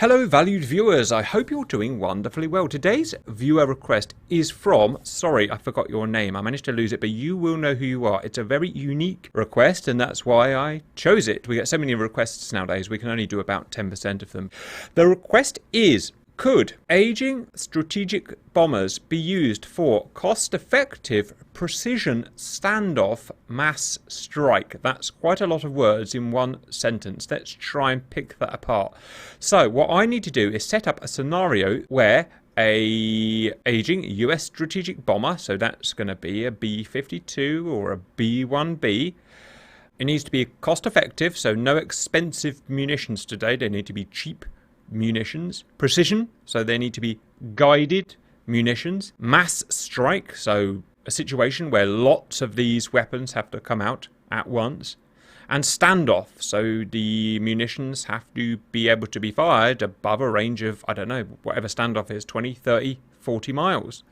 Hello valued viewers, I hope you're doing wonderfully well. Today's viewer request is from, sorry I forgot your name, I managed to lose it, but you will know who you are. It's a very unique request and that's why I chose it. We get so many requests nowadays, we can only do about 10% of them. The request is, could aging strategic bombers be used for cost-effective precision standoff mass strike? That's quite a lot of words in one sentence. Let's try and pick that apart. So what I need to do is set up a scenario where a aging US strategic bomber, so that's going to be a B-52 or a B-1B, it needs to be cost-effective, so no expensive munitions today. They need to be cheap munitions. Precision, so they need to be guided munitions. Mass strike, so a situation where lots of these weapons have to come out at once. And standoff, so the munitions have to be able to be fired above a range of, I don't know, whatever standoff is, 20, 30, 40 miles.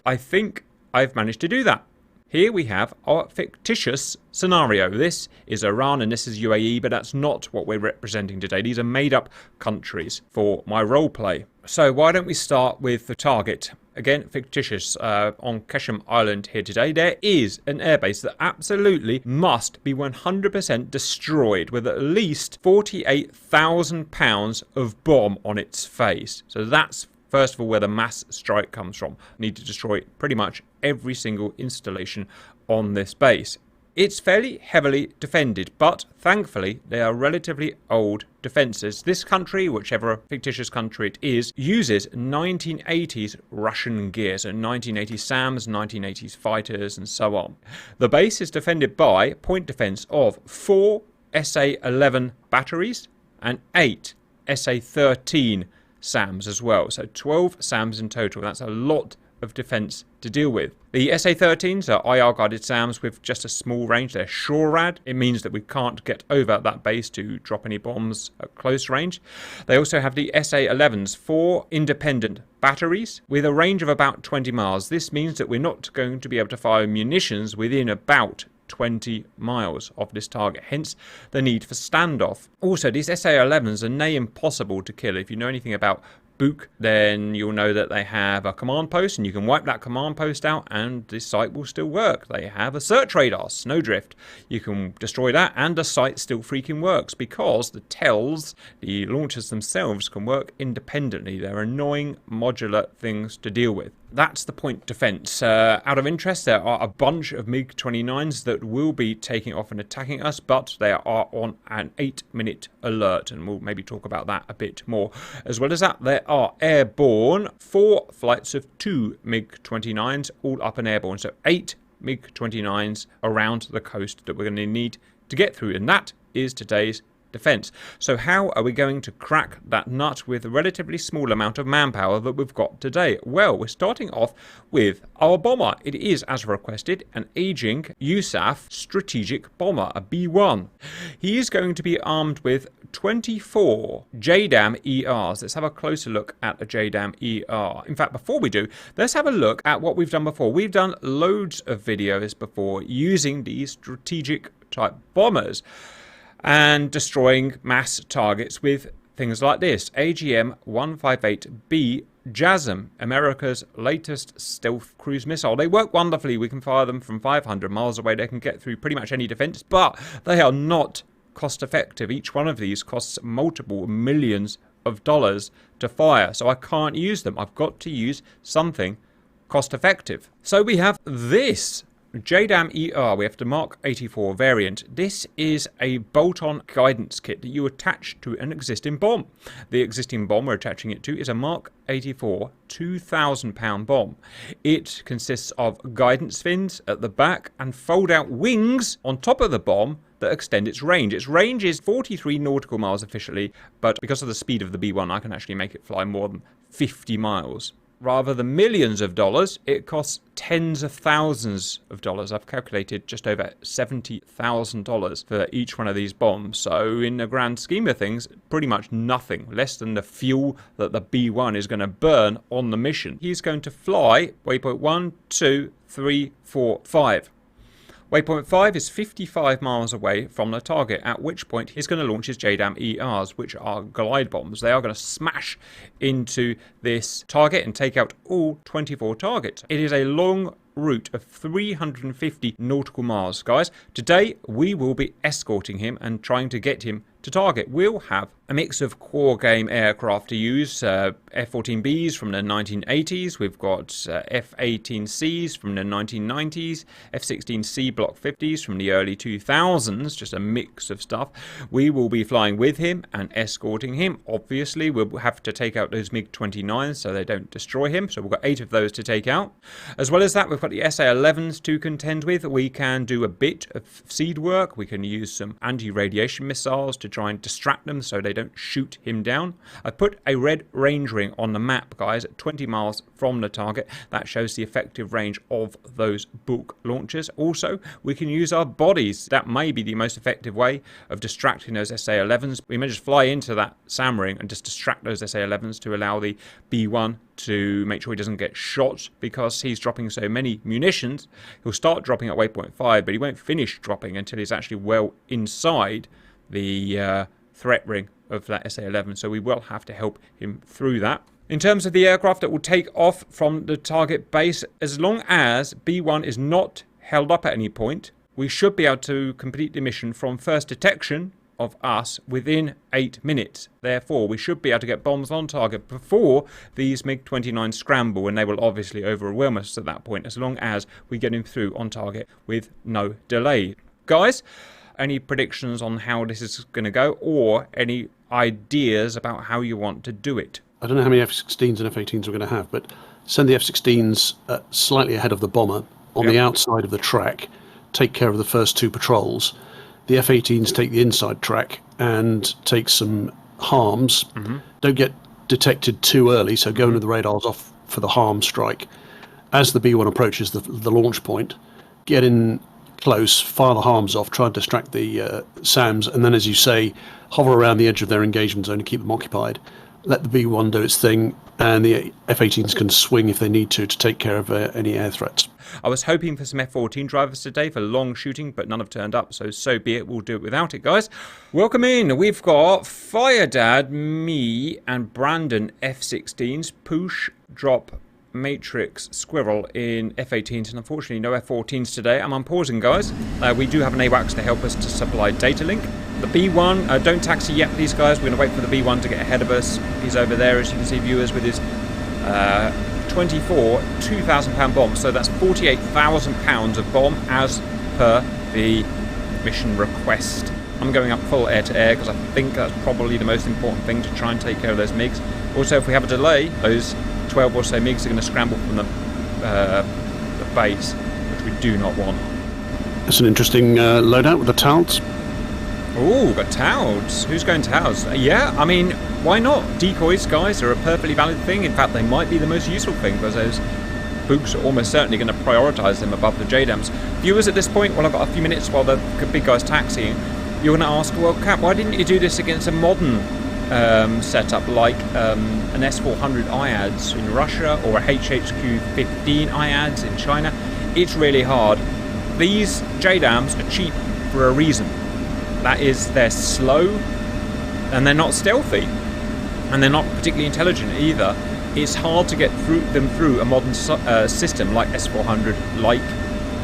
I think I've managed to do that. Here we have our fictitious scenario. This is Iran and this is UAE, but that's not what we're representing today. These are made up countries for my roleplay. So why don't we start with the target? Again, fictitious, on Kesham Island here today. There is an airbase that absolutely must be 100% destroyed with at least 48,000 pounds of bomb on its face. So that's first of all where the mass strike comes from. Need to destroy pretty much every single installation on this base. It's fairly heavily defended, but thankfully they are relatively old defences. This country, whichever fictitious country it is, uses 1980s Russian gear, so 1980s SAMs, 1980s fighters and so on. The base is defended by point defence of 4 SA-11 batteries and 8 SA-13 SAMs as well, so 12 SAMs in total. That's a lot of defence to deal with. The SA-13s are IR guided SAMs with just a small range. They're SHORAD. It means that we can't get over that base to drop any bombs at close range. They also have the SA-11s, 4 independent batteries with a range of about 20 miles. This means that we're not going to be able to fire munitions within about 20 miles of this target, hence the need for standoff. Also, these SA-11s are near impossible to kill. If you know anything about Book, then you'll know that they have a command post and you can wipe that command post out and this site will still work. They have a search radar, Snowdrift. You can destroy that and the site still freaking works because the TELs, the launchers themselves, can work independently. They're annoying modular things to deal with. That's the point defense. Out of interest, there are a bunch of MiG-29s that will be taking off and attacking us, but they are on an 8-minute alert, and we'll maybe talk about that a bit more. As well as that, there are airborne 4 flights of 2 MiG-29s, all up and airborne, so 8 MiG-29s around the coast that we're going to need to get through, and that is today's defense. So how are we going to crack that nut with a relatively small amount of manpower that we've got today? Well, we're starting off with our bomber. It is, as requested, an aging USAF strategic bomber, a B-1. He is going to be armed with 24 JDAM-ERs. Let's have a closer look at a JDAM-ER. In fact, before we do, let's have a look at what we've done before. We've done loads of videos before using these strategic type bombers and destroying mass targets with things like this. AGM-158B JASM, America's latest stealth cruise missile. They work wonderfully. We can fire them from 500 miles away. They can get through pretty much any defense, but they are not cost effective. Each one of these costs multiple millions of dollars to fire, so I can't use them. I've got to use something cost effective. So we have this JDAM-ER, we have the Mark 84 variant. This is a bolt-on guidance kit that you attach to an existing bomb. The existing bomb we're attaching it to is a Mark 84 2,000-pound bomb. It consists of guidance fins at the back and fold-out wings on top of the bomb that extend its range. Its range is 43 nautical miles officially, but because of the speed of the B-1, I can actually make it fly more than 50 miles. Rather than millions of dollars, it costs tens of thousands of dollars. I've calculated just over $70,000 for each one of these bombs. So in the grand scheme of things, pretty much nothing, less than the fuel that the B-1 is going to burn on the mission. He's going to fly waypoint 1, 2, 3, 4, 5. Waypoint 5 is 55 miles away from the target, at which point he's going to launch his JDAM-ERs, which are glide bombs. They are going to smash into this target and take out all 24 targets. It is a long route of 350 nautical miles, guys. Today we will be escorting him and trying to get him to target. We'll have a mix of core game aircraft to use, F-14Bs from the 1980s, we've got F-18Cs from the 1990s, F-16C Block 50s from the early 2000s, just a mix of stuff. We will be flying with him and escorting him. Obviously, we'll have to take out those MiG-29s so they don't destroy him, so we've got 8 of those to take out. As well as that, we've got the SA-11s to contend with. We can do a bit of seed work, we can use some anti-radiation missiles to try and distract them so they don't shoot him down. I put a red range ring on the map, guys, at 20 miles from the target. That shows the effective range of those bulk launchers. Also, we can use our bodies. That may be the most effective way of distracting those SA-11s. We may just fly into that SAM ring and just distract those SA-11s to allow the B-1 to make sure he doesn't get shot, because he's dropping so many munitions. He'll start dropping at waypoint 5, but he won't finish dropping until he's actually well inside the threat ring of that SA-11, so we will have to help him through that. In terms of the aircraft that will take off from the target base, as long as B-1 is not held up at any point, we should be able to complete the mission from first detection of us within 8 minutes. Therefore, we should be able to get bombs on target before these MiG-29 scramble, and they will obviously overwhelm us at that point, as long as we get him through on target with no delay. Guys, any predictions on how this is going to go, or any ideas about how you want to do it? I don't know how many F-16s and F-18s we're going to have, but send the F-16s slightly ahead of the bomber on the outside of the track, take care of the first 2 patrols. The F-18s take the inside track and take some harms. Don't get detected too early, so go into the radars off for the harm strike. As the B-1 approaches the launch point, get in close, fire the harms off, try and distract the SAMs, and then, as you say, hover around the edge of their engagement zone and keep them occupied. Let the B-1 do its thing, and the F-18s can swing if they need to take care of any air threats. I was hoping for some F-14 drivers today for long shooting, but none have turned up, so be it. We'll do it without it, guys. Welcome in. We've got Fire Dad, me, and Brandon F-16s. Poosh, Drop, Matrix, Squirrel in F-18s, and unfortunately no F-14s today. I'm unpausing, guys. We do have an AWACS to help us to supply data link. The B-1, don't taxi yet, please, guys. We're going to wait for the B-1 to get ahead of us. He's over there, as you can see, viewers, with his 24 2,000-pound bombs. So that's 48,000 pounds of bomb as per the mission request. I'm going up full air-to-air because I think that's probably the most important thing, to try and take care of those MiGs. Also, if we have a delay, those 12 or so MiGs are going to scramble from the base, which we do not want. It's an interesting loadout with the TALs. Oh, got TALs. Who's going TALs? Yeah, I mean, why not? Decoys, guys, are a perfectly valid thing. In fact, they might be the most useful thing, because those books are almost certainly going to prioritise them above the JDAMs. Viewers, at this point, well, I've got a few minutes while the big guy's taxiing. You're going to ask, well, Cap, why didn't you do this against a modern setup like an S-400 IADS in Russia or a HHQ-15 IADS in China? It's really hard. These JDAMs are cheap for a reason. That is, they're slow and they're not stealthy, and they're not particularly intelligent either. It's hard to get them through a modern system like S-400, like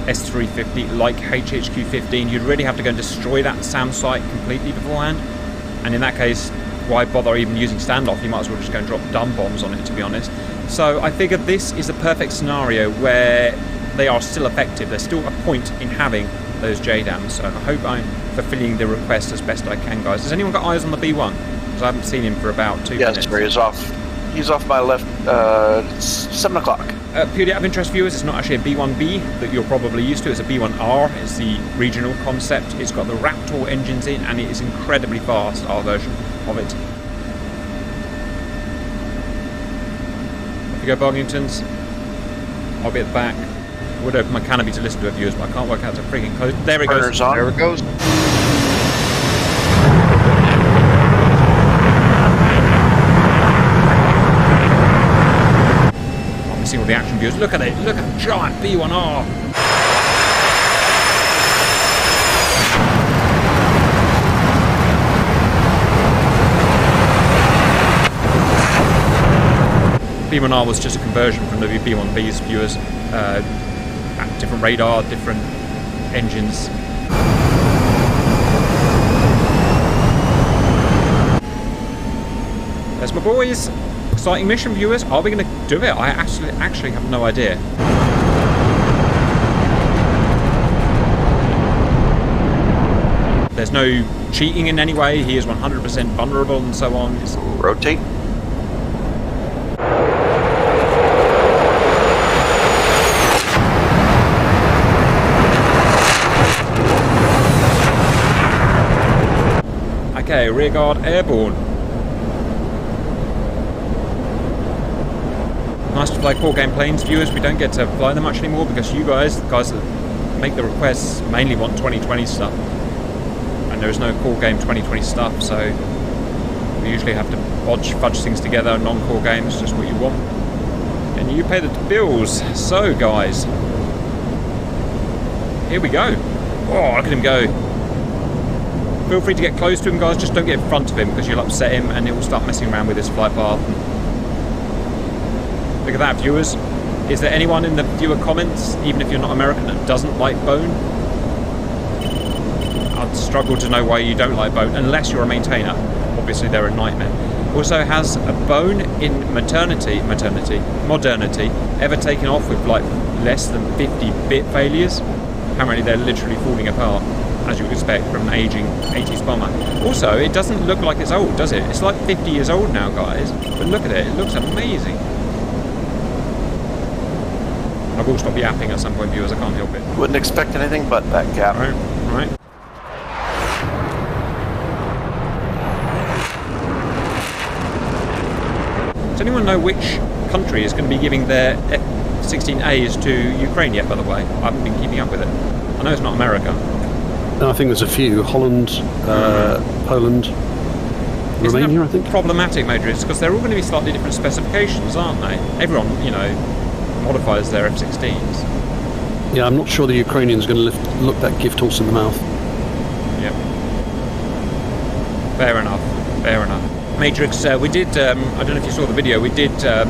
S-350, like HHQ-15. You'd really have to go and destroy that SAM site completely beforehand, and in that case, why bother even using standoff? You might as well just go and drop dumb bombs on it, to be honest. So I figured this is a perfect scenario where they are still effective. There's still a point in having those JDAMs, so I hope I'm fulfilling the request as best I can, guys. Has anyone got eyes on the B-1? Because I haven't seen him for about 2 minutes. Yes, he's off. He's off my left, 7 o'clock. Purely out of interest, viewers, it's not actually a B-1B that you're probably used to. It's a B-1R. It's the regional concept. It's got the Raptor engines in, and it is incredibly fast, our version of it. Off you go, Bargingtons. I'll be at the back. I would open my canopy to listen to it, viewers, but I can't work out to freaking close. There it goes. On. There it goes. I'm missing all the action, viewers. Look at it. Look at the giant B-1R. B1R was just a conversion from the B1B's viewers. Different radar, different engines. There's my boys. Exciting mission, viewers. Are we going to do it? I actually have no idea. There's no cheating in any way. He is 100% vulnerable and so on. Rotate. Okay, rear guard airborne. Nice to fly core game planes, viewers. We don't get to fly them much anymore because you guys, the guys that make the requests, mainly want 2020 stuff. And there is no core game 2020 stuff, so we usually have to fudge things together, non-core games, just what you want. And you pay the bills. So, guys, here we go. Oh, look at him go. Feel free to get close to him, guys. Just don't get in front of him because you'll upset him and he'll start messing around with his flight path. Look at that, viewers. Is there anyone in the viewer comments, even if you're not American, that doesn't like bone? I'd struggle to know why you don't like bone, unless you're a maintainer. Obviously, they're a nightmare. Also, has a bone in modernity ever taken off with like less than 50-bit failures? Apparently, they're literally falling apart, as you would expect from an aging 80s bomber. Also, it doesn't look like it's old, does it? It's like 50 years old now, guys. But look at it. It looks amazing. I will stop yapping at some point, viewers. I can't help it. Wouldn't expect anything but that gap. Right. Does anyone know which country is going to be giving their F-16As to Ukraine yet, by the way? I haven't been keeping up with it. I know it's not America. No, I think there's a few. Holland, Poland, Romania, I think. Problematic, Major, is because they're all going to be slightly different specifications, aren't they? Everyone, you know, modifies their F-16s. Yeah, I'm not sure the Ukrainians are going to look that gift horse in the mouth. Yep. Fair enough. Matrix, we did, I don't know if you saw the video, we did a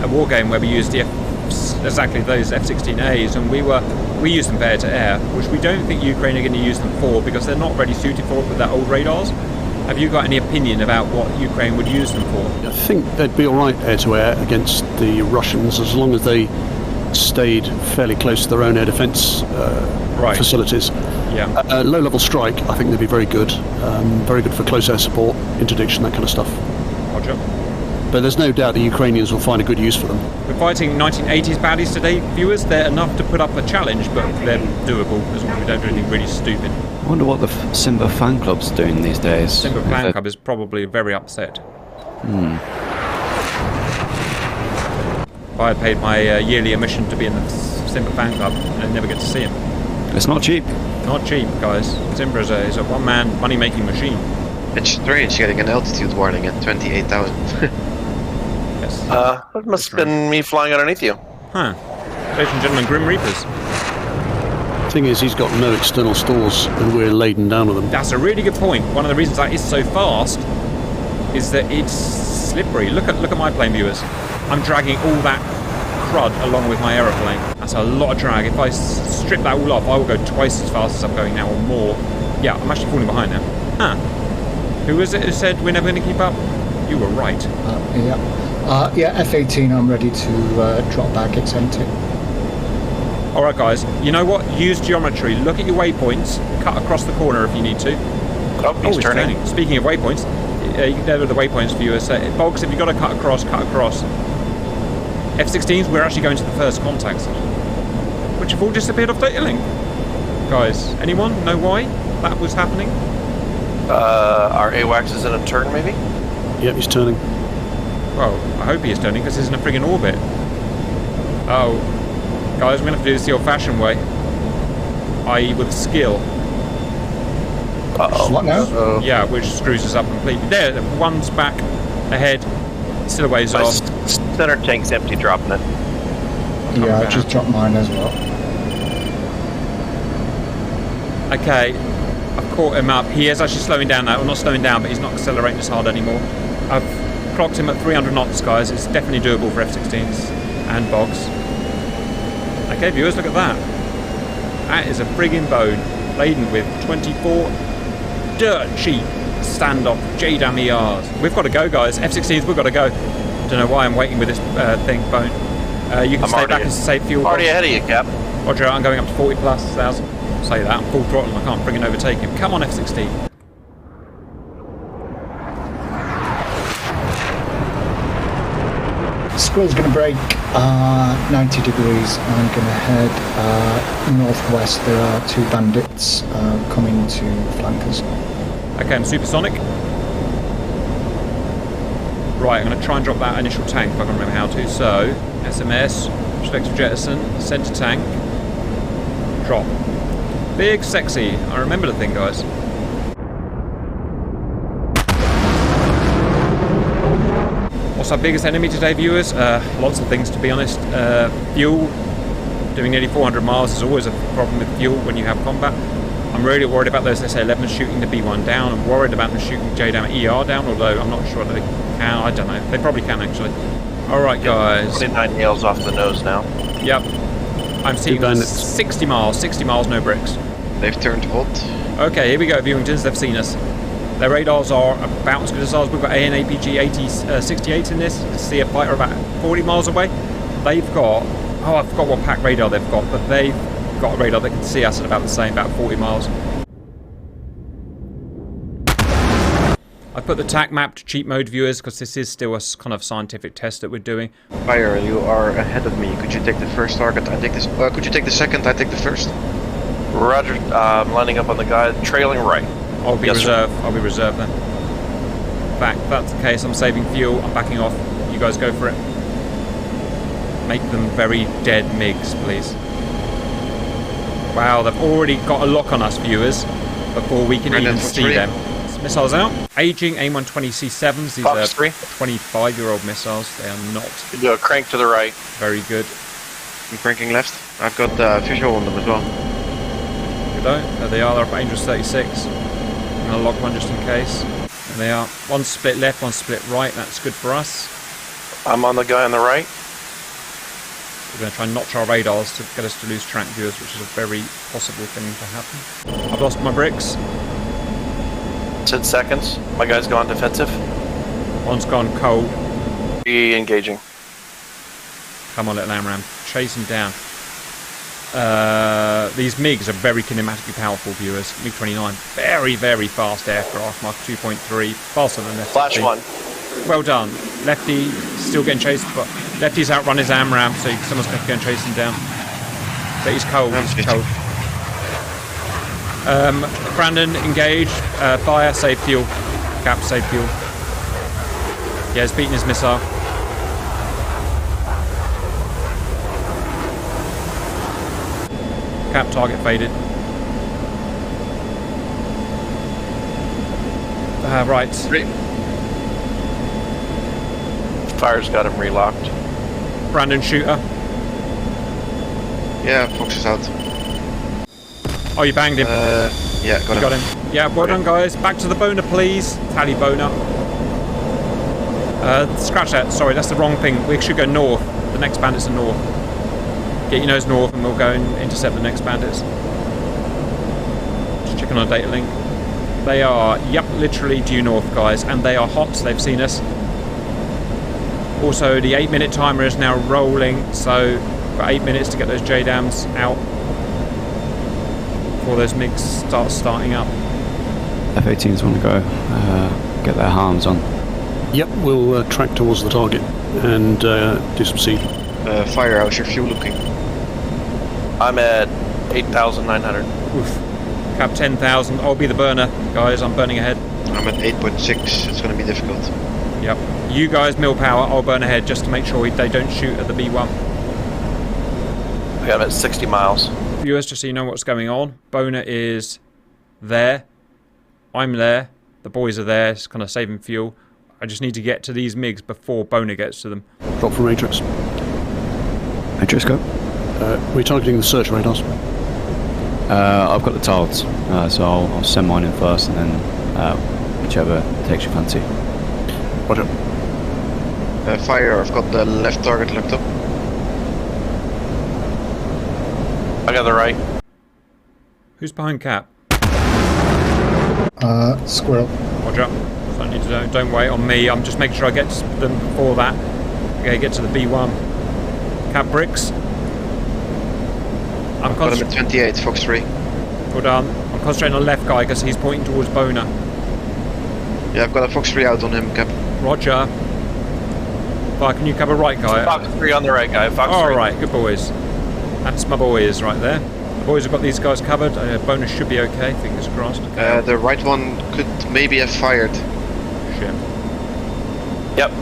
war game where we used exactly those F-16As, and we used them for air-to-air, which we don't think Ukraine are going to use them for because they're not really suited for it with their old radars. Have you got any opinion about what Ukraine would use them for? I think they'd be all right air-to-air against the Russians as long as they stayed fairly close to their own air defence facilities. Yeah. Low-level strike, I think they'd be very good. Very good for close air support, interdiction, that kind of stuff. Roger. But there's no doubt the Ukrainians will find a good use for them. We're fighting 1980s baddies today, viewers. They're enough to put up a challenge, but they're doable as long as we don't do anything really stupid. I wonder what the Simba fan club's doing these days. Simba fan club is probably very upset. If I had paid my yearly admission to be in the Simba fan club, I'd never get to see him. It's not cheap. Not cheap, guys. Simba is a one-man money-making machine. It's strange getting an altitude warning at 28,000. Yes. That must have been me flying underneath you. Huh. Ladies and gentlemen, Grim Reapers. The thing is, he's got no external stores and we're laden down with them. That's a really good point. One of the reasons that is so fast is that it's slippery. Look at my plane, viewers. I'm dragging all that crud along with my aeroplane. That's a lot of drag. If I strip that all off, I will go twice as fast as I'm going now or more. Yeah, I'm actually falling behind now. Huh. Who was it who said we're never going to keep up? You were right. Yeah, F-18, I'm ready to drop back. It's empty. Alright guys, you know what? Use geometry. Look at your waypoints. Cut across the corner if you need to. Oh, he's turning. Speaking of waypoints, there are the waypoints viewers. Bogs, if you've got to cut across, cut across. F-16s, we're actually going to the first contact zone, which have all disappeared off data link. Guys, anyone know why that was happening? Our AWACS is in a turn, maybe? Yep, he's turning. Well, I hope he is turning because he's in a friggin' orbit. Oh, guys, we're going to have to do this the old-fashioned way, i.e. with skill. Uh-oh. What now? Yeah, which screws us up completely. There, one's back, ahead, still a ways My off. center tank's empty, dropping it. Yeah, I just dropped mine as well. Okay, I've caught him up. He is actually slowing down now. Well, not slowing down, but he's not accelerating as hard anymore. I've clocked him at 300 knots, guys. It's definitely doable for F-16s and bogs. Okay, viewers, look at that. That is a friggin' boat laden with 24 dirt cheap standoff JDAM-ERs. We've got to go, guys. F-16s, we've got to go. Don't know why I'm waiting with this thing, bone. You can stay back and save fuel. Already ahead of you, Cap. Roger, I'm going up to 40 plus thousand. Say that, I'm full throttle and I can't friggin' overtake him. Come on, F-16. Squirrel's going to break 90 degrees. I'm going to head northwest. There are 2 bandits coming to flank us. Okay, I'm supersonic. Right, I'm going to try and drop that initial tank if I can remember how to. So, SMS, respective jettison, center tank, drop. Big, sexy. I remember the thing, guys. What's our biggest enemy today, viewers? Lots of things, to be honest. Fuel. Doing nearly 400 miles is always a problem with fuel when you have combat. I'm really worried about those SA-11s shooting the B-1 down. I'm worried about them shooting JDAM-ER down, although I'm not sure they can. I don't know. They probably can, actually. Alright, guys. 29 nails off the nose now. Yep. I'm seeing 60 miles, no bricks. They've turned hot. Okay, here we go, Viewingtons. They've seen us. Their radars are about as good as ours. We've got AN APG 68 in this. You can see a fighter about 40 miles away. They've got... Oh, I forgot what pack radar they've got, but they've got a radar that can see us at about the same, about 40 miles. I put the TAC map to cheat mode, viewers, because this is still a kind of scientific test that we're doing. Fire, you are ahead of me. Could you take the first target? I take this. Could you take the second? I take the first. Roger. I'm lining up on the guy trailing right. I'll be reserve. I'll be reserve then. Back. If that's the case, I'm saving fuel. I'm backing off. You guys go for it. Make them very dead MiGs, please. Wow, they've already got a lock on us, viewers, before we can even see them. Missiles out. Aging AIM-120C7s. These are 25-year-old missiles. They are not. You do a crank to the right. Very good. I'm cranking left. I've got visual on them as well. There they are. They're up at Angels 36. I'm going to lock one just in case. There they are. One split left, one split right. That's good for us. I'm on the guy on the right. We're going to try and notch our radars to get us to lose track, viewers, which is a very possible thing to happen. I've lost my bricks. 10 seconds. My guy's gone defensive. One's gone cold. Engaging. Come on, little AMRAAM. Chase him down. These MiGs are very kinematically powerful, viewers. MiG-29, very, very fast aircraft. Mark 2.3, faster than F-16. Flash one. Well done. Lefty still getting chased, but Lefty's outrun his AMRAAM, so someone's going to go and chase him down. But he's cold. He's cold. Brandon, engage. Fire. Save fuel. Cap, save fuel. Yeah, he's beaten his missile. Cap, target faded. Right. Fire's got him relocked. Brandon, shooter. Yeah, Fox is out. Oh, you banged him. Yeah, got him. Yeah, well done, guys. Back to the boner, please. Tally boner. Scratch that. Sorry, that's the wrong thing. We should go north. The next bandits are north. Get your nose north and we'll go and intercept the next bandits. Just checking on data link. They are, yep, literally due north, guys. And they are hot. They've seen us. Also, the 8-minute timer is now rolling. So, we've got 8 minutes to get those JDAMs out before those MiGs start starting up. F-18s want to go get their hands on. Yep, we'll track towards the target and do some seed. Fire, how's your fuel looking? I'm at 8,900. Oof. Cap 10,000. I'll be the burner, guys. I'm burning ahead. I'm at 8.6. It's going to be difficult. Yep. You guys mill power. I'll burn ahead just to make sure they don't shoot at the B1. Okay, I'm at 60 miles. Viewers, just so you know what's going on. Boner is there. I'm there. The boys are there. It's kind of saving fuel. I just need to get to these MiGs before Boner gets to them. Drop from Matrix. Matrix, go. We're targeting the search radars. I've got the TARDs, so I'll send mine in first and then whichever takes your fancy. Roger. Fire, I've got the left target looked up. I got the right. Who's behind Cap? Squirrel. Roger. So need to don't wait on me. I'm just making sure I get to them before that. Okay, get to the B1. Cap bricks. I'm Got him at 28, Fox 3. Well done. I'm concentrating on the left guy because he's pointing towards Boner. Yeah, I've got a Fox 3 out on him, Cap. Roger. Fire, can you cover right guy? Fox 3 on the right, guy. Fox 3. Alright, good boys. That's my boys right there. The boys have got these guys covered. Bonus should be okay, fingers crossed. The right one could maybe have fired. Shit. Yep.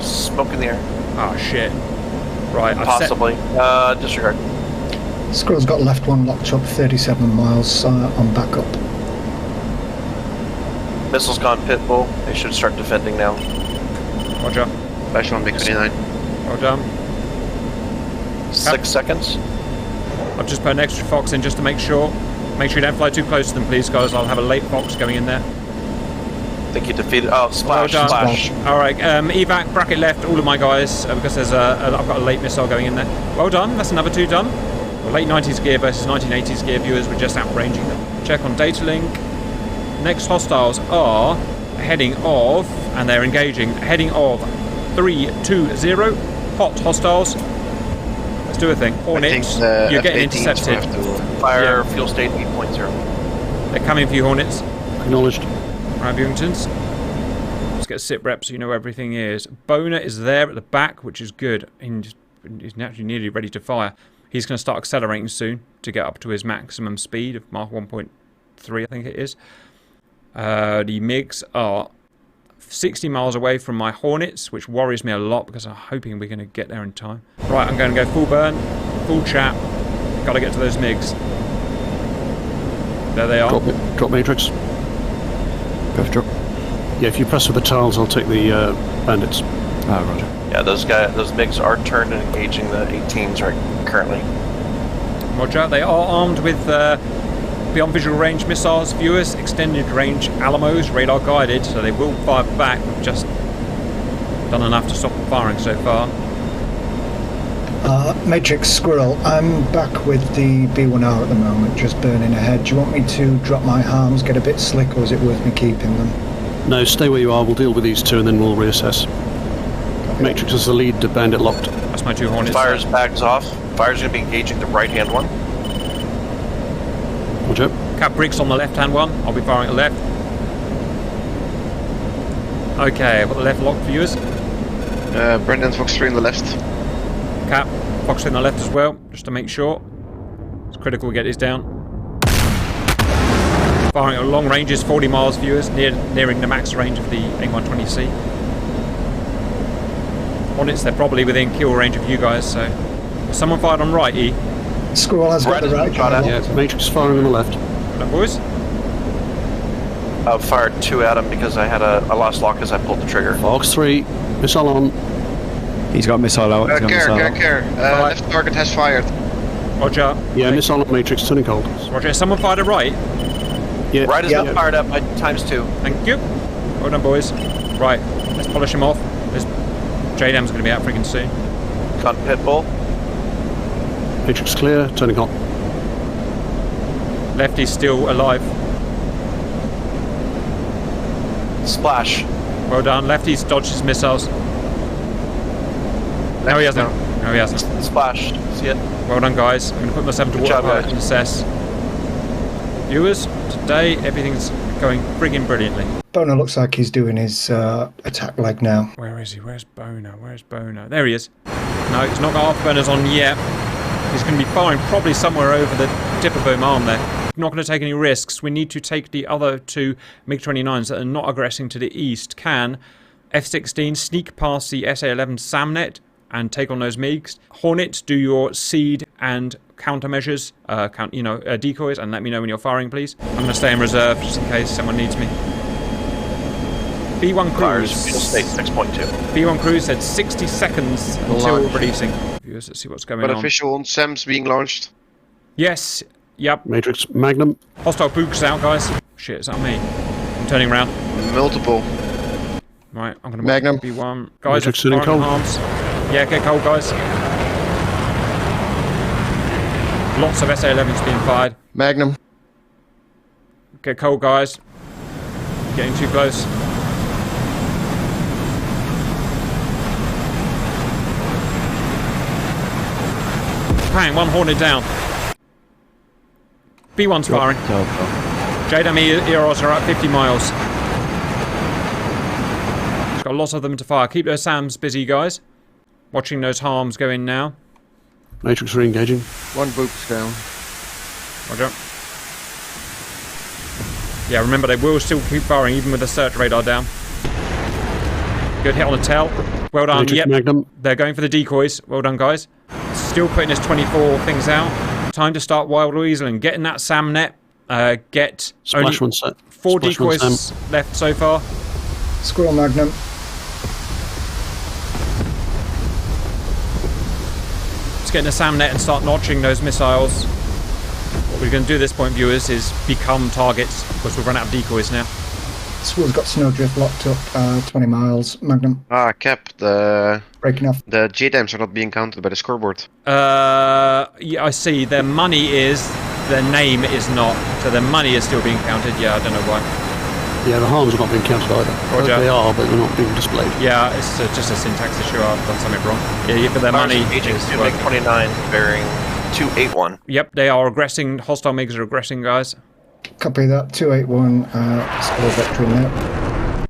Smoke in the air. Ah, shit. Right, Possibly. Disregard. Squirrel's got left one locked up, 37 miles on backup. Missiles gone pit bull. They should start defending now. Roger. Flash on MiG-29. Well done. 6 seconds. I've just put an extra fox in just to make sure. Make sure you don't fly too close to them, please, guys. I'll have a late fox going in there. I think you defeated. Oh, splash, Well done. splash. Alright, evac, bracket left, all of my guys, because there's I've got a late missile going in there. Well done, that's another 2 done. Well, late 90s gear versus 1980s gear viewers, we're just outranging them. Check on data link. Next hostiles are heading of, and they're engaging, heading of 320. Hot hostiles. Let's do a thing. Hornets, you're getting intercepted. Fire fuel state 8.0. They're coming for you, Hornets. Acknowledged. Right, Bewingtons. Let's get a sit rep so you know where everything is. Boner is there at the back, which is good. He's naturally nearly ready to fire. He's going to start accelerating soon to get up to his maximum speed of Mach 1.3, I think it is. The MiGs are 60 miles away from my Hornets, which worries me a lot because I'm hoping we're going to get there in time. Right, I'm going to go full burn, full chat. Got to get to those MiGs. There they are. Drop matrix. Go for drop. Yeah, if you press for the tiles, I'll take the bandits. Ah, roger. Yeah, those MiGs are turned and engaging the 18s right currently. Roger, they are armed with beyond visual range missiles, viewers, extended range Alamos, radar guided, so they will fire back. We've just done enough to stop them firing so far. Matrix Squirrel, I'm back with the B1R at the moment, just burning ahead. Do you want me to drop my harms, get a bit slick, or is it worth me keeping them? No, stay where you are. We'll deal with these 2 and then we'll reassess. Matrix is the lead, the bandit locked. That's my 2 Hornets. Fire's bags off. Fire's going to be engaging the right-hand one. Roger. Cap bricks on the left-hand one. I'll be firing at the left. Okay, I've got the left locked, viewers. Brendan Fox 3 on the left. Cap, Fox on the left as well, just to make sure. It's critical we get this down. Firing at long ranges, 40 miles, viewers, nearing the max range of the A120C. Hornets, they're probably within kill range of you guys, so... Someone fired on right, E. Squirrel has got the right guy. Yeah, Matrix firing on the left. Well done, boys. I fired 2 at him because I lost lock as I pulled the trigger. Fox 3, missile on. He's got a missile out. He's got a missile out. Care. Left target has fired. Roger. Yeah, missile on Matrix, turning cold. Roger, someone fired at right. Yeah. Right as Yeah. fired up by ×2. Thank you. Well done, boys. Right, let's polish him off. This JDAM's going to be out freaking soon. Gone pit bull. Matrix clear, turning hot. Lefty's still alive. Splash. Well done. Lefty's dodged his missiles. No, he hasn't. No, he hasn't. Splash. See it? Well done, guys. I'm going to put myself to Good job, water guys. and assess. Viewers, today everything's going friggin' brilliantly. Boner looks like he's doing his attack leg now. Where is he? Where's Boner? Where's Boner? There he is. No, he's not got afterburners on yet. He's going to be firing probably somewhere over the tip of boom arm there. Not going to take any risks. We need to take the other 2 MiG-29s that are not aggressing to the east. Can F-16 sneak past the SA-11 SAMNet and take on those MiGs? Hornet, do your seed and countermeasures, decoys, and let me know when you're firing, please. I'm going to stay in reserve just in case someone needs me. B1 Fires Cruise. fuel state 6.2. B1 Cruise said 60 seconds until releasing. Viewers, let's see what's going But on. official on SAMs being launched. Yes. Yep. Matrix Magnum. Hostile books out, guys. Shit, is that me? I'm turning around. Multiple. Right, I'm going to Magnum. B1. Guys, Matrix are in firing cold. arms. Yeah, get cold, guys. Lots of SA-11s being fired. Magnum. Get cold, guys. Getting too close. Bang, one Hornet down. B1's firing. JDAM-ERs are at 50 miles. It's got lots of them to fire. Keep those SAMs busy, guys. Watching those harms go in now. Matrix re-engaging. One boop's down. Roger. Yeah, remember they will still keep firing even with the search radar down. Good hit on the tail. Well done. Matrix Yep. Magnum. They're going for the decoys. Well done, guys. Still putting his 24 things out. Time to start wild weaseling. Get in that SAM net. Get only Splash one set. 4 Splash one decoys SAM. left so far. Squirrel Magnum. Let's get in the SAM net and start notching those missiles. What we're going to do at this point, viewers, is become targets because we've run out of decoys now. Squirrel's got Snowdrift locked up 20 miles. Magnum Ah, Cap. The breaking off. JDAMs are not being counted by the scoreboard. Yeah, I see. Their money is, their name is not. So their money is still being counted. Yeah, I don't know why. Yeah, the harms are not being counted either. Roger. They are, but they're not being displayed. Yeah, it's just a syntax issue. I've done something wrong. Yeah, but their money Agent is to make 29 bearing 281. Yep, they are aggressing. Hostile MiGs are aggressing, guys. Copy that. 281. Squirrel Vector in there.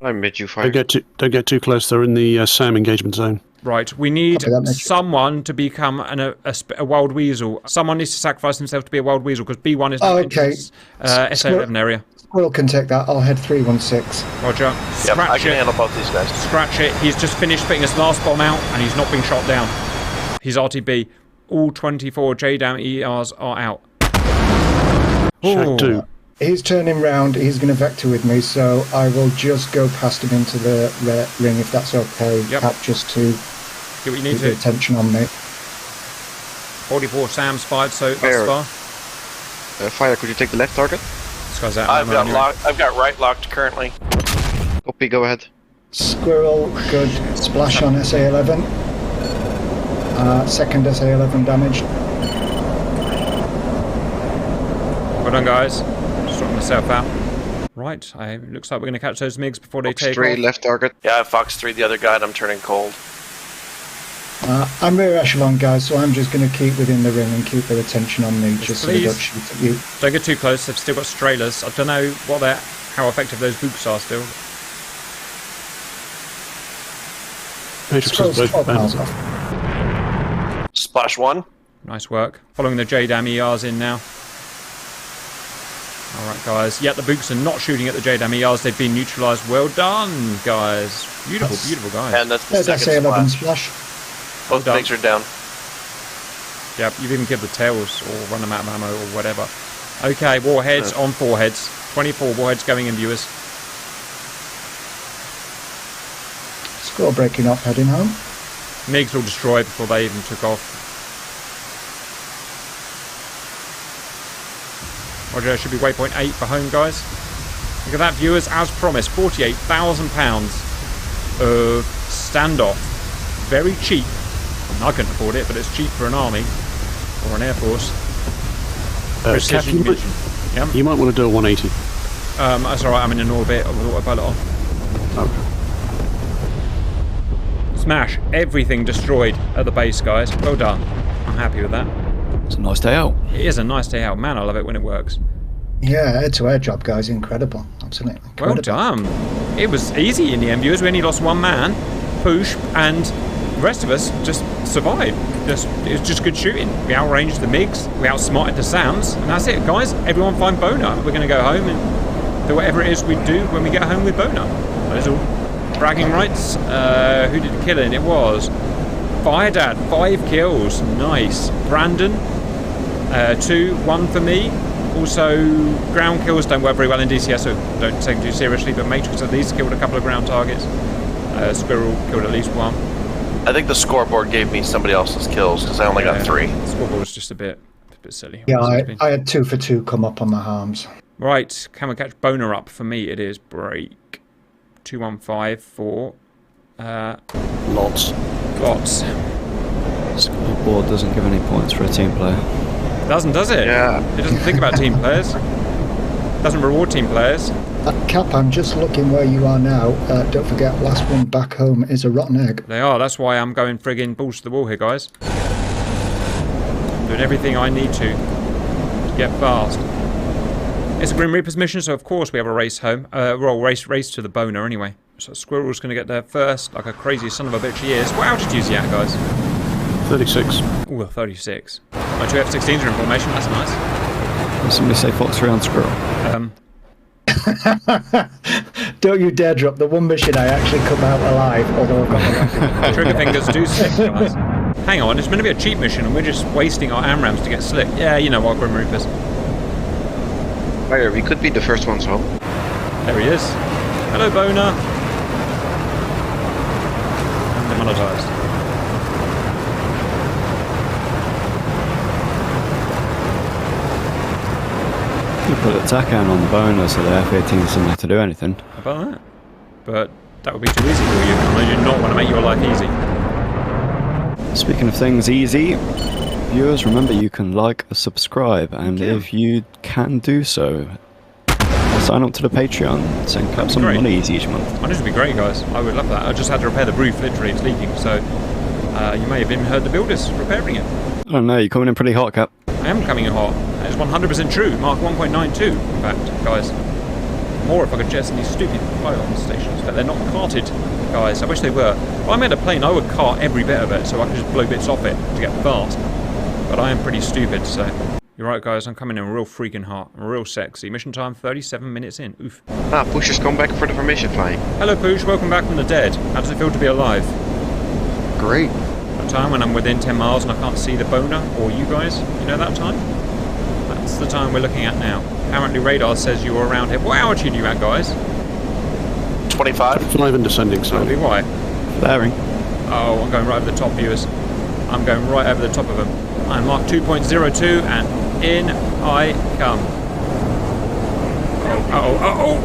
I made you fire. Don't get too close. They're in the SAM engagement zone. Right, we need Copy that, Mitch. someone to become a wild weasel. Someone needs to sacrifice himself to be a wild weasel because B1 is Oh, not okay. in this SA-11 area. Squirrel can take that. I'll head 316. Roger. Yep, Scratch I can it. handle both these guys. Scratch it. He's just finished putting his last bomb out and he's not being shot down. He's RTB. All 24 JDAM-ERs are out. Shack 2. He's turning round. He's going to vector with me, so I will just go past him into the ring if that's okay. Yep. Cap just to Do what you need keep the to. attention on me. 44 SAMs fired so Fair. thus far. Fire, could you take the left target? This guy's out. I've got right locked currently. Copy, go ahead. Squirrel, good. Splash on SA-11. Second SA-11 damaged. Well done, guys. Sorting myself out. Right, looks like we're going to catch those MiGs before they Fox take 3, off. left target. Yeah, I have Fox 3, the other guy, and I'm turning cold. I'm rear echelon, guys, so I'm just going to keep within the ring and keep their attention on me, just so they please. don't shoot at you. Don't get too close. They've still got strailers. I don't know how effective those books are still. Matrix Squirrel's has 12 both miles banned. off. Splash 1. Nice work. Following the JDAM-ERs in now. Alright, guys. Yeah, the books are not shooting at the JDAM-ERs. They've been neutralised. Well done, guys. Beautiful, beautiful guys. And that's the There's second SA-11 splash. splash. Both Well done. MiGs are down. Yeah, you've even killed the tails or run them out of ammo or whatever. Okay, warheads on foreheads. 24 warheads going in, viewers. Squirrel breaking off, heading home. MiGs will destroy before they even took off. Roger, should be waypoint 8 for home, guys. Look at that, viewers. As promised, £48,000 of standoff. Very cheap. I couldn't afford it, but it's cheap for an army or an air force. Cap, Precision mission. Yeah. you might want to do a 180. That's alright, I'm in an orbit with autopilot on. Okay. Smash. Everything destroyed at the base, guys. Well done. I'm happy with that. It's a nice day out. It is a nice day out. Man, I love it when it works. Yeah, air-to-air job, guys. Incredible. Absolutely Well incredible. done. It was easy in the end, viewers. We only lost one man, Push, and the rest of us just survived. It was just good shooting. We outranged the MiGs, we outsmarted the SAMs, and that's it, guys. Everyone find Boner. We're going to go home and do whatever it is we do when we get home with Boner. That is all. Bragging rights. Who did the killing? It was Firedad, 5 kills. Nice. Brandon, 2, 1 for me. Also, ground kills don't work very well in DCS, so don't take them too seriously, but Matrix at least killed a couple of ground targets. Squirrel killed at least 1. I think the scoreboard gave me somebody else's kills because I only got 3. Scoreboard was just a bit silly. Yeah, Obviously it's been. I had 2 for 2 come up on the harms. Right, can we catch Boner up? For me, it is break 215 for Lots. lots. Scoreboard doesn't give any points for a team player. Doesn't, does it? Yeah. It doesn't think about team players. Doesn't reward team players. Cap, I'm just looking where you are now. Don't forget, last one back home is a rotten egg. They are. That's why I'm going friggin' balls to the wall here, guys. I'm doing everything I need to get fast. It's a Grim Reaper's mission, so of course we have a race home. Well, race to the boner anyway. So Squirrel's going to get there first, like a crazy son of a bitch he is. What altitude is he at, guys? 36. Ooh, 36. My two F-16s are in formation. That's nice. Did somebody say Fox 3 on Squirrel? Don't you dare drop the one mission I actually come out alive, although I've got the Trigger fingers do slip, guys. Hang on, it's meant to be a cheap mission and we're just wasting our AMRAMs to get slick. Yeah, you know what, Grim Reapers. Fire, we could be the first ones home. There he is. Hello, Boner. And demonetized. You put a TACAN on the boner so the F-18 doesn't have to do anything. How about that? But that would be too easy for you. I do not want to make your life easy. Speaking of things easy, viewers, remember you can like and subscribe, and if you can do so, sign up to the Patreon, send Cap some monies each month. Honestly, would be great, guys. I would love that. I just had to repair the roof, literally, it's leaking, so you may have even heard the builders repairing it. I don't know, you're coming in pretty hot, Cap. I am coming in hot. That is 100% true. Mark 1.92, in fact, guys. More if I could jet in these stupid pylon stations, but they're not carted, guys. I wish they were. If I made a plane, I would cart every bit of it, so I could just blow bits off it to get fast. But I am pretty stupid, so... You're right, guys, I'm coming in real freaking hot. Real sexy. Mission time 37 minutes in. Oof. Ah, Push has come back for the formation flying. Hello, Pooch. Welcome back from the dead. How does it feel to be alive? Great. A time when I'm within 10 miles and I can't see the boner, or you guys. You know that time? That's the time we're looking at now. Apparently radar says you were around here. What altitude are you at, guys? 25. 5 and descending Totally slowly. why? Flaring. Oh, I'm going right over the top, viewers. I'm going right over the top of them. I'm Mark 2.02 and in I come. Oh.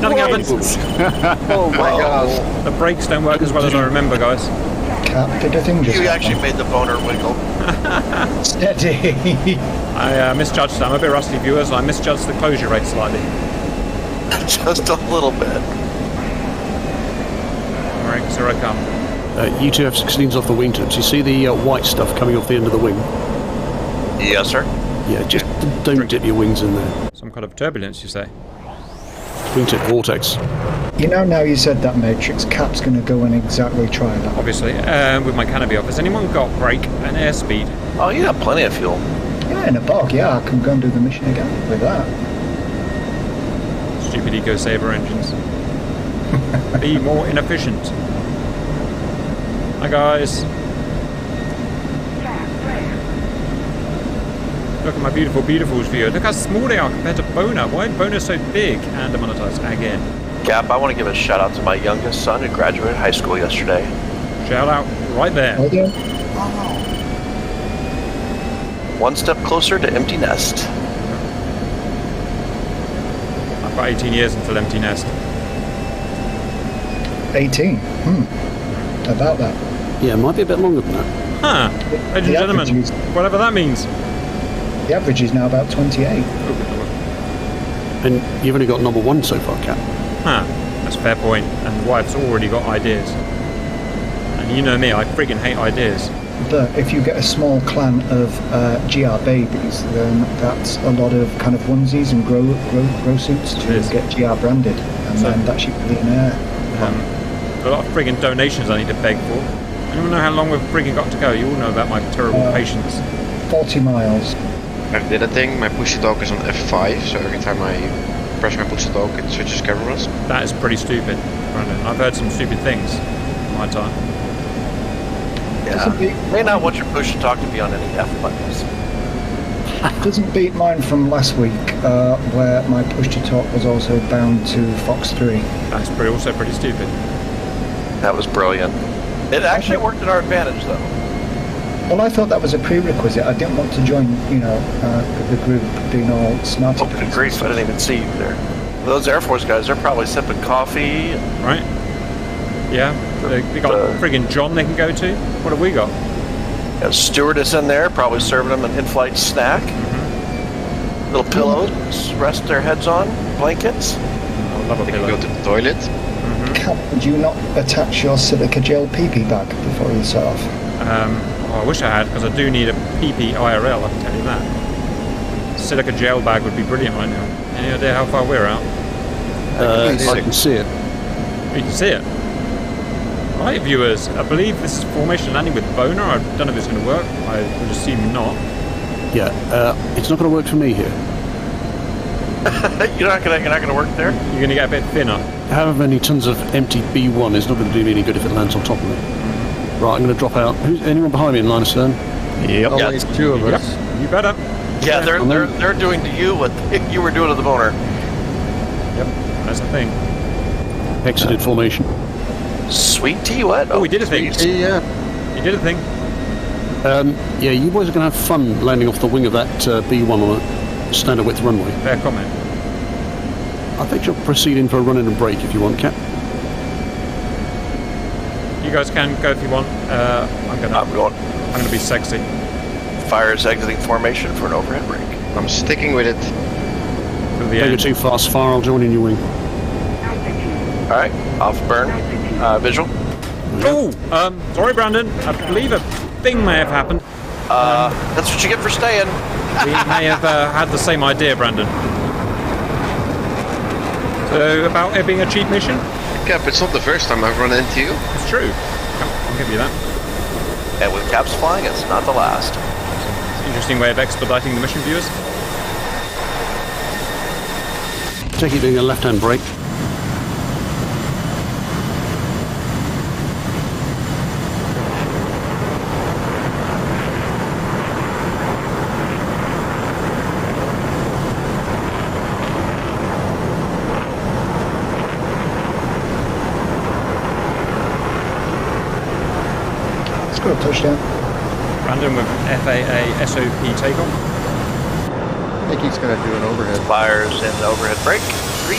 Nothing happens. Oh my god. The brakes don't work as well as I remember, guys. Cap, did a thing just You happen? actually made the boner wiggle. Steady. I misjudged that. I'm a bit rusty, viewers. I misjudged the closure rate slightly. Just a little bit. Alright, so I come. U2 F-16s off the wingtips. You see the white stuff coming off the end of the wing? Yes, sir. Yeah, just don't dip your wings in there. Some kind of turbulence, you say? Wingtip vortex. You know, now you said that, Matrix, Cap's going to go and exactly try that. Obviously, with my canopy off. Has anyone got brake and airspeed? Oh, you have plenty of fuel. Yeah, in a bog, yeah, I can go and do the mission again with that. Stupid eco-saver engines. Be more inefficient. Hi, guys. Look at my beautiful beautifuls viewer. Look how small they are compared to Boner. Why is Boner so big? And demonetized again. Gap, I want to give a shout out to my youngest son who graduated high school yesterday. Shout out right there. Hold on. One step closer to empty nest. I've got 18 years until empty nest. 18. About that. Yeah, it might be a bit longer than that. Huh. Ladies and gentlemen, average is- whatever that means. The average is now about 28. And you've only got number 1 so far, Cap. Huh. That's a fair point. And the wife's already got ideas. And you know me, I friggin' hate ideas. But if you get a small clan of GR babies, then that's a lot of kind of onesies and grow suits It to is. get GR branded. And So- then that should be in air. A lot of friggin' donations I need to beg for. Anyone know how long we've friggin' got to go? You all know about my terrible patience. 40 miles. I did a thing, my push to talk is on F5, so every time I press my push to talk it switches cameras. That is pretty stupid, Brandon. I've heard some stupid things in my time. Doesn't beat, May not want your push to talk to be on any F buttons. doesn't beat mine from last week, where my push to talk was also bound to Fox 3. That's also pretty stupid. That was brilliant. It actually worked in our advantage, though. Well, I thought that was a prerequisite. I didn't want to join, the group being all smart. Oh, good grief, I didn't even see you there. Those Air Force guys, they're probably sipping coffee. Right? Yeah. They got friggin' John they can go to. What have we got? Got a stewardess in there, probably serving them an in-flight snack. Little pillows, rest their heads on, blankets. I love a They can pillow. go to the toilet. Cap, would you not attach your silica gel PP bag before you set off? Oh, I wish I had, because I do need a PP IRL, I can tell you that. Silica gel bag would be brilliant right now. Any idea how far we're out? I can see it. You can see it. Right, viewers, I believe this is formation landing with Boner. I don't know if it's going to work. I would assume not. Yeah, it's not going to work for me here. You're not gonna work there. You're going to get a bit thinner. However many tons of empty B1 is not going to do me any good if it lands on top of me. Right, I'm going to drop out. Anyone behind me in line of stern? Yep. Only two of us. Yep, you better. Yeah, they're doing to you what you were doing to the Boner. Yep, that's the thing. Exited formation. Sweet tea, what? Oh, we did a thing. Yeah. You did a thing. Yeah, you boys are going to have fun landing off the wing of that B1 on a standard width runway. Fair comment. I think you'll proceed in for a run in and break if you want, Cap. You guys can go if you want. I'm going. gonna be sexy. Fires exiting formation for an overhead break. I'm sticking with it. Till the Don't go end. too fast, fire. I'll join in your wing. All right, off burn. Visual. Oh, sorry, Brandon. I believe a thing may have happened. That's what you get for staying. We may have had the same idea, Brandon. So, about it being a cheap mission? Cap, it's not the first time I've run into you. It's true. I'll give you that. And with caps flying, it's not the last. It's an interesting way of expediting the mission, viewers. Take it doing a left-hand brake. Let's go touchdown. Brandon with FAA SOP takeoff. I think he's going to do an overhead. Fires in the overhead break. 3,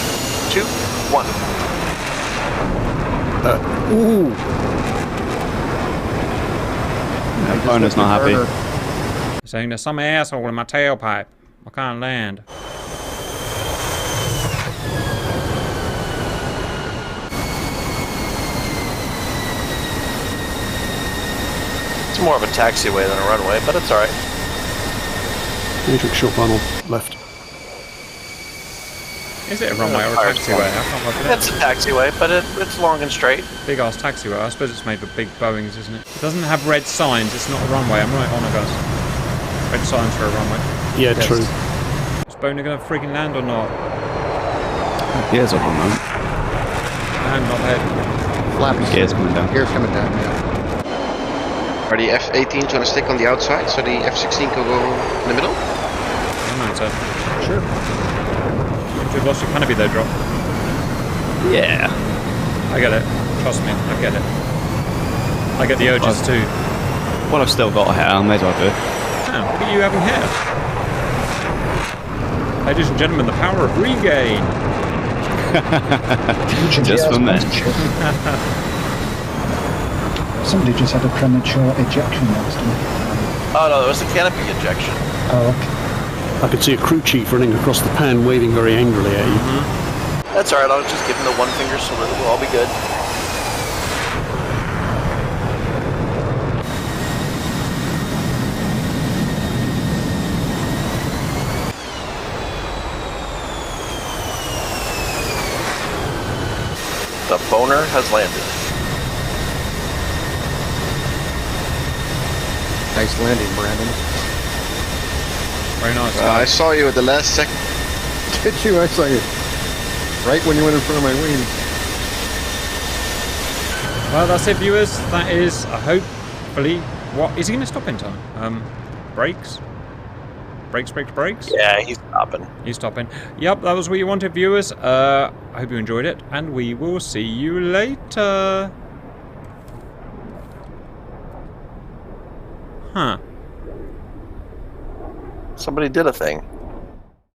2, 1. Ooh, Boner's not happy. Saying there's some asshole in my tailpipe. I can't land. It's more of a taxiway than a runway, but it's all right. matrix short panel left. Is it a runway or a taxiway? I can't work it out. It's a taxiway, but it's long and straight. Big ass taxiway. I suppose it's made for big Boeings, isn't it? It doesn't have red signs. It's not a runway. I'm right on it, guys. Red signs for a runway. Yeah, Yes. true. Is Boner gonna freaking land or not? Gears up on that. And not head. Flaps. Gears coming down. Gears coming down, yeah. Are the F-18s going to stick on the outside so the F-16 can go in the middle? I don't know, sir. Sure. You've lost your canopy though, drop. Yeah. I get it. Trust me, I get it. I get the urges too. Well, I've still got hair. I may as well do it. Oh, look at you having hair. Ladies and gentlemen, the power of regain. Just for men. Somebody just had a premature ejection next to me. Oh no, it was the canopy ejection. Oh, okay. I could see a crew chief running across the pan, waving very angrily at you. That's all right. I'll just give him the one finger salute. We'll all be good. The Boner has landed. Nice landing, Brandon. Very nice. I saw you at the last second. Did you? I saw you. Right when you went in front of my wing. Well, that's it, viewers. That is, hopefully, what is he going to stop in time? Brakes. Brakes. Yeah, he's stopping. He's stopping. Yep, that was what you wanted, viewers. I hope you enjoyed it, and we will see you later. Huh. Somebody did a thing.